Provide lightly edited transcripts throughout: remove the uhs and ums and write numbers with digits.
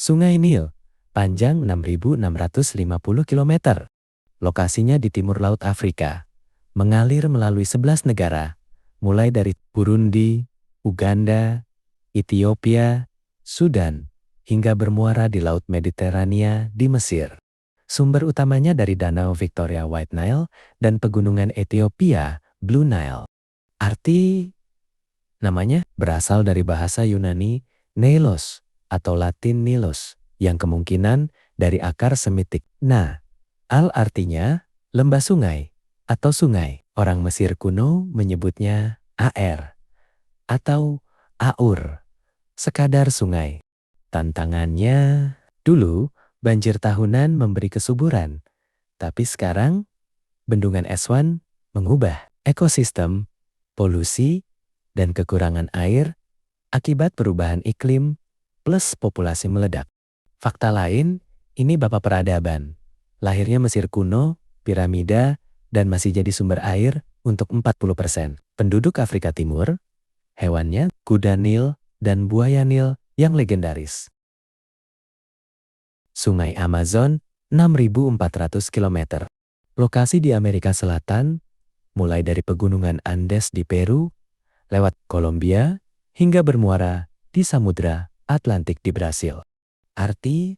Sungai Nil, panjang 6.650 km. Lokasinya di timur Laut Afrika, mengalir melalui 11 negara, mulai dari Burundi, Uganda, Ethiopia, Sudan, hingga bermuara di Laut Mediterania di Mesir. Sumber utamanya dari Danau Victoria White Nile dan pegunungan Ethiopia Blue Nile. Arti namanya berasal dari bahasa Yunani Nilos atau Latin Nilos, yang kemungkinan dari akar Semitik. Al artinya lembah sungai atau sungai. Orang Mesir kuno menyebutnya Aer atau Aur, sekadar sungai. Tantangannya, dulu banjir tahunan memberi kesuburan, tapi sekarang bendungan Aswan mengubah ekosistem, polusi, dan kekurangan air akibat perubahan iklim plus populasi meledak. Fakta lain, ini bapak peradaban. Lahirnya Mesir kuno, piramida, dan masih jadi sumber air untuk 40% penduduk Afrika Timur. Hewannya kuda Nil dan buaya Nil yang legendaris. Sungai Amazon 6.400 km. Lokasi di Amerika Selatan, mulai dari pegunungan Andes di Peru, lewat Kolombia, hingga bermuara di Samudra Atlantik di Brasil. Arti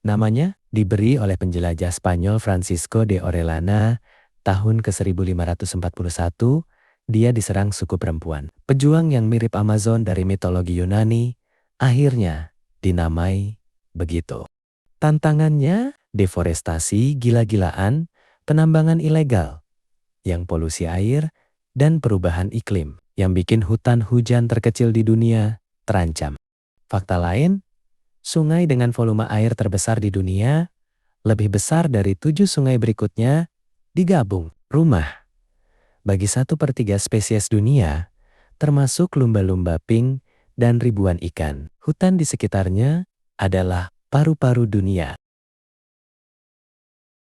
namanya diberi oleh penjelajah Spanyol Francisco de Orellana tahun ke-1541. Dia diserang suku perempuan. Pejuang yang mirip Amazon dari mitologi Yunani, akhirnya dinamai begitu. Tantangannya, deforestasi gila-gilaan, penambangan ilegal, yang polusi air, dan perubahan iklim, yang bikin hutan hujan terkecil di dunia terancam. Fakta lain, sungai dengan volume air terbesar di dunia, lebih besar dari 7 sungai berikutnya, digabung rumah bagi 1/3 spesies dunia, termasuk lumba-lumba pink dan ribuan ikan. Hutan di sekitarnya adalah paru-paru dunia.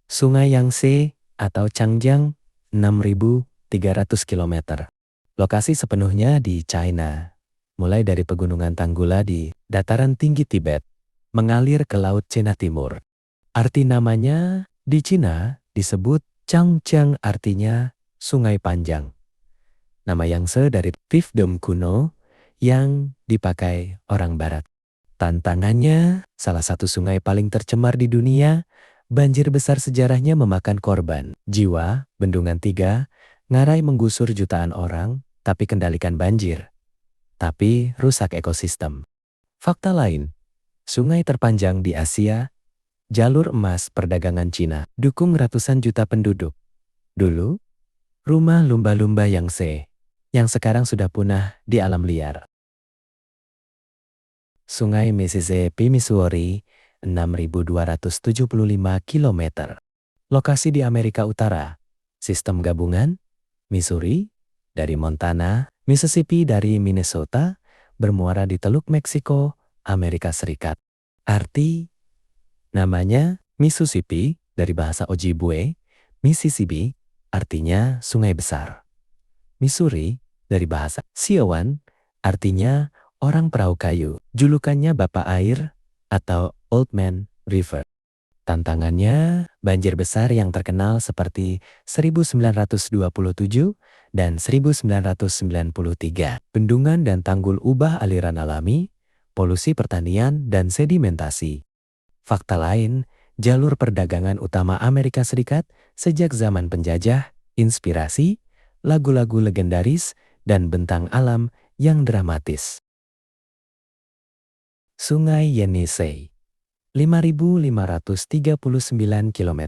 Sungai Yangtze atau Changjiang 6.300 km. Lokasi sepenuhnya di China, mulai dari pegunungan Tanggula di dataran tinggi Tibet, mengalir ke Laut Cina Timur. Arti namanya di Cina disebut Changjiang, artinya sungai panjang. Nama Yangtze dari fiefdom kuno yang dipakai orang barat. Tantangannya, salah satu sungai paling tercemar di dunia, banjir besar sejarahnya memakan korban jiwa. Bendungan 3 ngarai menggusur jutaan orang, tapi kendalikan banjir, tapi rusak ekosistem. Fakta lain, sungai terpanjang di Asia, jalur emas perdagangan Cina, dukung ratusan juta penduduk. Dulu, rumah lumba-lumba Yangtze, yang sekarang sudah punah di alam liar. Sungai Mississippi Missouri 6.275 km. Lokasi di Amerika Utara, sistem gabungan, Missouri dari Montana, Mississippi dari Minnesota, bermuara di Teluk Meksiko, Amerika Serikat. Arti namanya Mississippi dari bahasa Ojibwe, Mississippi artinya sungai besar. Missouri dari bahasa Siowan artinya orang perahu kayu. Julukannya Bapak Air atau Old Man River. Tantangannya banjir besar yang terkenal seperti 1927 dan 1993. Bendungan dan tanggul ubah aliran alami, polusi pertanian dan sedimentasi. Fakta lain, jalur perdagangan utama Amerika Serikat sejak zaman penjajah, inspirasi, lagu-lagu legendaris, dan bentang alam yang dramatis. Sungai Yenisei 5.539 km.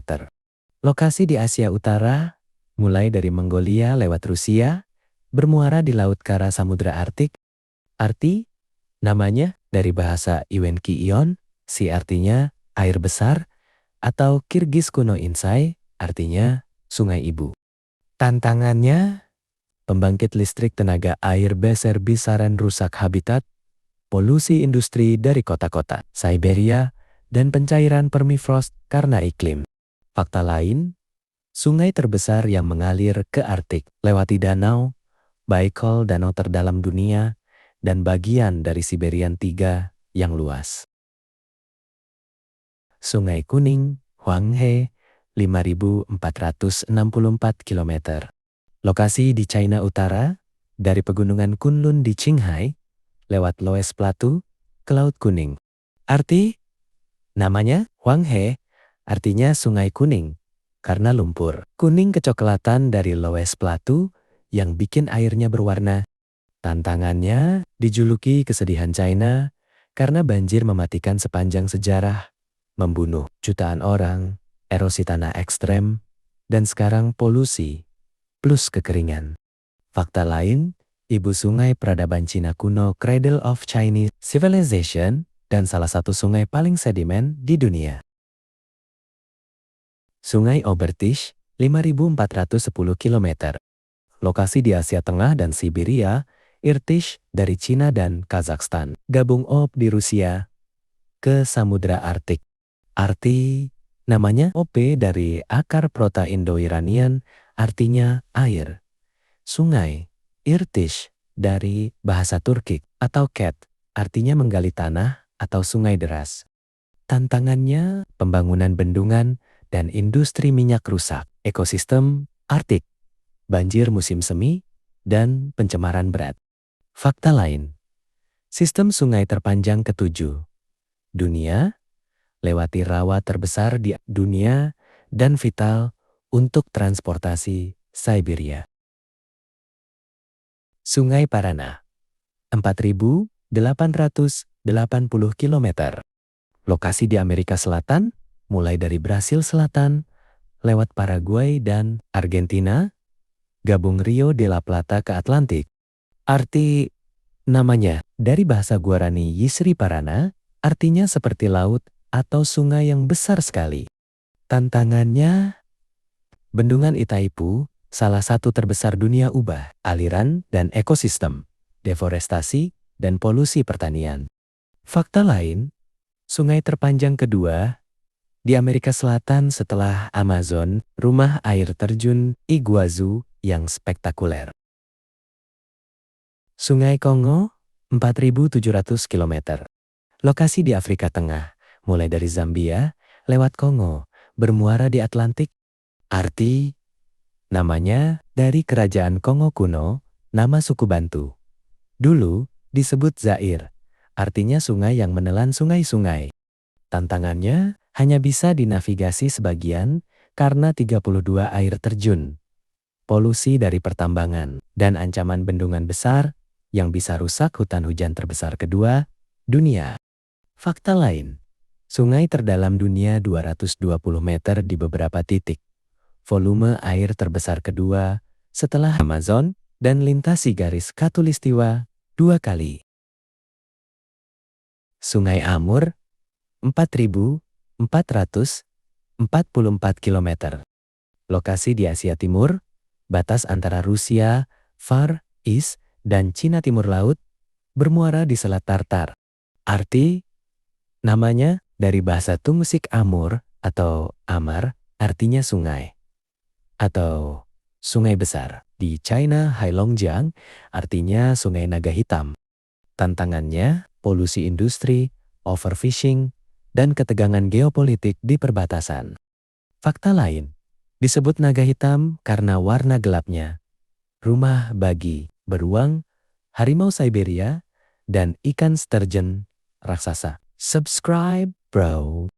Lokasi di Asia Utara, mulai dari Mongolia lewat Rusia, bermuara di Laut Kara Samudra Arktik. Arti namanya dari bahasa Iwenki-ion, si artinya air besar, atau Kirgis kuno Insai, artinya sungai ibu. Tantangannya, pembangkit listrik tenaga air besar-besaran rusak habitat, polusi industri dari kota-kota Siberia, dan pencairan permafrost karena iklim. Fakta lain, sungai terbesar yang mengalir ke Arktik lewati danau, Baikal, danau terdalam dunia, dan bagian dari Siberian 3 yang luas. Sungai Kuning, Huanghe, 5.464 km. Lokasi di China Utara, dari pegunungan Kunlun di Qinghai, lewat Loess Plateau, ke Laut Kuning. Arti? Namanya Huanghe, artinya Sungai Kuning, karena lumpur kuning kecoklatan dari Loess Plateau yang bikin airnya berwarna. Tantangannya dijuluki kesedihan China karena banjir mematikan sepanjang sejarah, membunuh jutaan orang, erosi tanah ekstrem, dan sekarang polusi, plus kekeringan. Fakta lain, ibu sungai peradaban Cina kuno, Cradle of Chinese Civilization, dan salah satu sungai paling sedimen di dunia. Sungai Obertisch, 5.410 km. Lokasi di Asia Tengah dan Siberia, Irtysh dari Cina dan Kazakhstan. Gabung Ob di Rusia, ke Samudra Arktik. Arti, namanya OP dari akar Proto-Indo-Iranian, artinya air. Sungai, Irtysh dari bahasa Turkik atau ket, artinya menggali tanah atau sungai deras. Tantangannya, pembangunan bendungan dan industri minyak rusak, ekosistem Arktik, banjir musim semi, dan pencemaran berat. Fakta lain, sistem sungai terpanjang ke-7 dunia, lewati rawa terbesar di dunia, dan vital untuk transportasi Siberia. Sungai Parana, 4.880 km. Lokasi di Amerika Selatan, mulai dari Brasil Selatan, lewat Paraguay dan Argentina, gabung Rio de la Plata ke Atlantik. Arti namanya dari bahasa Guarani Yisri Parana, artinya seperti laut atau sungai yang besar sekali. Tantangannya, bendungan Itaipu, salah satu terbesar dunia, ubah aliran dan ekosistem, deforestasi, dan polusi pertanian. Fakta lain, sungai terpanjang kedua di Amerika Selatan setelah Amazon, rumah air terjun Iguazu yang spektakuler. Sungai Kongo, 4.700 km. Lokasi di Afrika Tengah, mulai dari Zambia, lewat Kongo, bermuara di Atlantik. Arti, namanya dari kerajaan Kongo kuno, nama suku Bantu. Dulu disebut Zaire, artinya sungai yang menelan sungai-sungai. Tantangannya hanya bisa dinavigasi sebagian karena 32 air terjun, polusi dari pertambangan, dan ancaman bendungan besar yang bisa rusak hutan hujan terbesar kedua dunia. Fakta lain, sungai terdalam dunia 220 meter di beberapa titik. Volume air terbesar kedua setelah Amazon dan lintasi garis khatulistiwa 2 kali. Sungai Amur, 4.444 km. Lokasi di Asia Timur, batas antara Rusia, Far East, dan Cina Timur Laut, bermuara di Selat Tartar. Arti, namanya dari bahasa Tunggusik Amur atau Amar, artinya sungai. Atau sungai besar. Di China Heilongjiang, artinya sungai naga hitam. Tantangannya, polusi industri, overfishing, dan ketegangan geopolitik di perbatasan. Fakta lain, disebut naga hitam karena warna gelapnya. Rumah bagi beruang, harimau Siberia, dan ikan sturgeon raksasa. Subscribe, bro.